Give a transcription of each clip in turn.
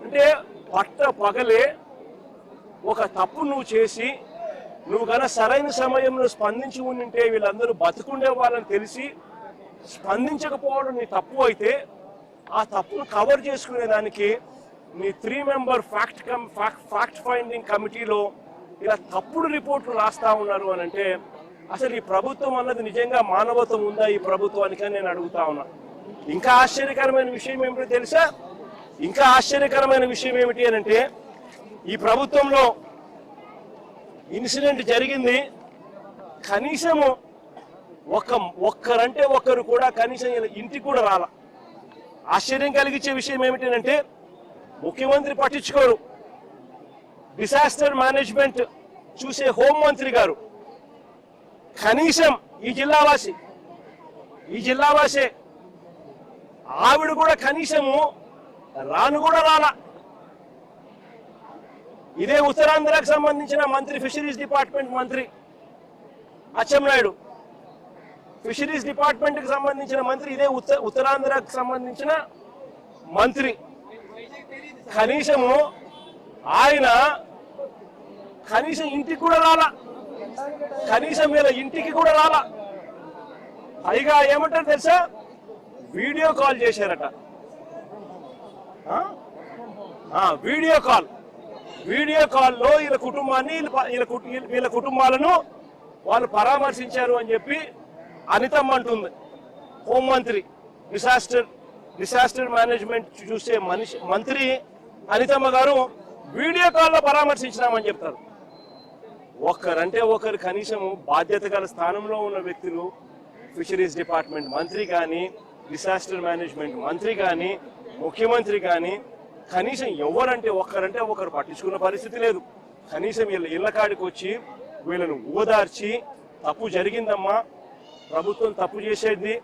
అంటే పట్ట పగలే ఒక తప్పు నువ్వు చేసి నువ్వు గన సరైన సమయంలో స్పందించి ఉండింటే వీళ్ళందరూ బతుకుండే వాళ్ళని తెలిసి స్పందించకపోవడం నీ తప్పు అయితే ఆ తప్పును కవర్ చేసుకునే దానికి నీ 3 మెంబర్ ఫ్యాక్ట్ ఫైండింగ్ కమిటీలో ఇలా తప్పుడు రిపోర్ట్లు రాస్తా ఉన్నారు అని అంటే అసలు ఈ ప్రభుత్వం అన్నది నిజంగా మానవత్వం ఉందా ఈ ప్రభుత్వానికి నేను అడుగుతా ఉన్నా. ఇంకా ఆశ్చర్యకరమైన విషయం ఏమిటో తెలుసా? ఇంకా ఆశ్చర్యకరమైన విషయం ఏమిటి అని అంటే ఈ ప్రభుత్వంలో ఇన్సిడెంట్ జరిగింది, కనీసము ఒక్కరంటే ఒక్కరు కూడా కనీసం ఇంటికి కూడా రాల. ఆశ్చర్యం కలిగించే విషయం ఏమిటంటే ముఖ్యమంత్రి పట్టించుకోరు, డిసాస్టర్ మేనేజ్మెంట్ చూసే హోంమంత్రి గారు కనీసం ఈ జిల్లావాసే ఆవిడ కూడా కనీసము రాను కూడా రాలా. ఇదే ఉత్తరాంధ్రకు సంబంధించిన మంత్రి, ఫిషరీస్ డిపార్ట్మెంట్ మంత్రి అచ్చెన్నాయుడు, ఫిషరీస్ డిపార్ట్మెంట్ కి సంబంధించిన మంత్రి, ఇదే ఉత్తరాంధ్రకు సంబంధించిన మంత్రి, కనీసము ఆయన కనీసం ఇంటికి కూడా రాలా, కనీసం వీళ్ళ ఇంటికి కూడా రాలా. పైగా ఏమంటారు తెలుసా? వీడియో కాల్ చేశారట. వీడియో కాల్లో వీళ్ళ కుటుంబాన్ని వీళ్ళ కుటుంబాలను వాళ్ళు పరామర్శించారు అని చెప్పి అనితమ్మ అంటుంది. హోంమంత్రి, డిసాస్టర్ మేనేజ్మెంట్ చూసే మంత్రి అనితమ్మ గారు వీడియో కాల్లో పరామర్శించినామని చెప్తారు. ఒక్కరంటే ఒకరు కనీసం బాధ్యత గల స్థానంలో ఉన్న వ్యక్తులు, ఫిషరీస్ డిపార్ట్మెంట్ మంత్రి కానీ, డిసాస్టర్ మేనేజ్మెంట్ మంత్రి కానీ, ముఖ్యమంత్రి కానీ కనీసం ఎవరంటే ఒకరు పట్టించుకున్న పరిస్థితి లేదు. కనీసం వీళ్ళ ఇళ్ల కాడికి వచ్చి వీళ్ళను ఓదార్చి తప్పు జరిగిందమ్మా, ప్రభుత్వం తప్పు చేసేది,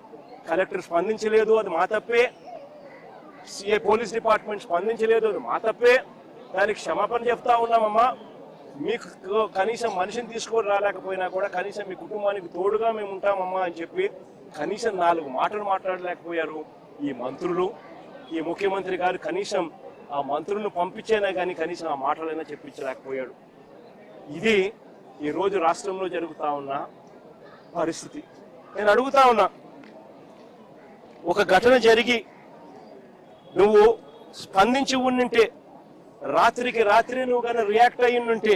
కలెక్టర్ స్పందించలేదు, అది మా తప్పే, సిఐ పోలీస్ డిపార్ట్మెంట్ స్పందించలేదు, అది మా తప్పే, దానికి క్షమాపణ చెప్తా ఉన్నామమ్మా, మీకు కనీసం మనిషిని తీసుకొని రాలేకపోయినా కూడా కనీసం మీ కుటుంబానికి తోడుగా మేము ఉంటామమ్మా అని చెప్పి కనీసం 4 మాటలు మాట్లాడలేకపోయారు ఈ మంత్రులు. ఈ ముఖ్యమంత్రి గారు కనీసం ఆ మంత్రులను పంపించేనా కానీ కనీసం ఆ మాటలైనా చెప్పించలేకపోయాడు. ఇది ఈరోజు రాష్ట్రంలో జరుగుతా ఉన్న పరిస్థితి. నేను అడుగుతా ఉన్నా, ఒక ఘటన జరిగి నువ్వు స్పందించి ఉండింటే, రాత్రికి రాత్రి నువ్వు కానీ రియాక్ట్ అయ్యి ఉంటే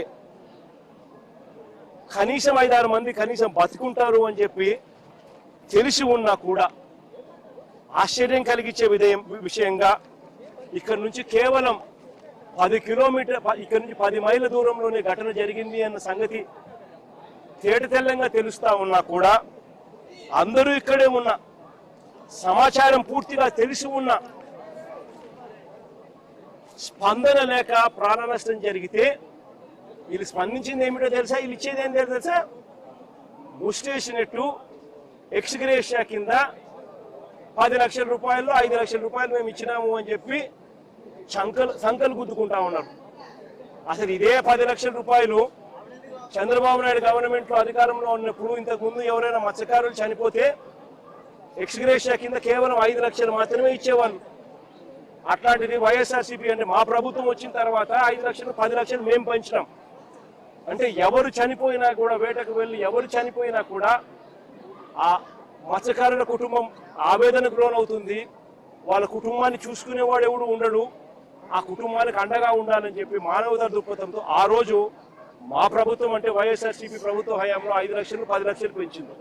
కనీసం 5-6 మంది కనీసం బతుకుంటారు అని చెప్పి తెలిసి ఉన్నా కూడా ఆశ్చర్యం కలిగించే విషయంగా ఇక్కడ నుంచి కేవలం 10 కిలోమీటర్, ఇక్కడ నుంచి 10 మైళ్ళ దూరంలోనే ఘటన జరిగింది అన్న సంగతి తేటతెల్లంగా తెలుస్తా ఉన్నా కూడా అందరూ ఇక్కడే ఉన్న సమాచారం పూర్తిగా తెలిసి ఉన్న స్పందన లేక ప్రాణ నష్టం జరిగితే వీళ్ళు స్పందించింది ఏమిటో తెలుసా? వీళ్ళు ఇచ్చేది ఏం తెలుసా? ముస్టేసినట్టు ఎక్స్గ్రేషియా కింద 10 లక్షల రూపాయలు, 5 లక్షల రూపాయలు మేము ఇచ్చినాము అని చెప్పి సంకలు గుద్దుకుంటా ఉన్నారు. అసలు ఇదే 10 లక్షల రూపాయలు చంద్రబాబు నాయుడు గవర్నమెంట్ లో అధికారంలో ఉన్నప్పుడు ఇంతకుముందు ఎవరైనా మత్స్యకారులు చనిపోతే ఎక్స్గ్రేషియా కింద కేవలం 5 లక్షలు మాత్రమే ఇచ్చేవాళ్ళు. అట్లాంటిది వైఎస్ఆర్సీపీ అంటే మా ప్రభుత్వం వచ్చిన తర్వాత 5 లక్షలు 10 లక్షలు మేము పంచినాం. అంటే ఎవరు చనిపోయినా కూడా, వేటకు వెళ్ళి ఎవరు చనిపోయినా కూడా ఆ మత్స్యకారుల కుటుంబం ఆవేదనకు లోనవుతుంది. వాళ్ళ కుటుంబాన్ని చూసుకునేవాడు ఎవడు ఉండడు, ఆ కుటుంబానికి అండగా ఉండాలని చెప్పి మానవతా దృక్పథంతో ఆ రోజు మా ప్రభుత్వం అంటే వైఎస్ఆర్సీపీ ప్రభుత్వ హయాంలో 5 లక్షలు 10 లక్షలు పెంచింది.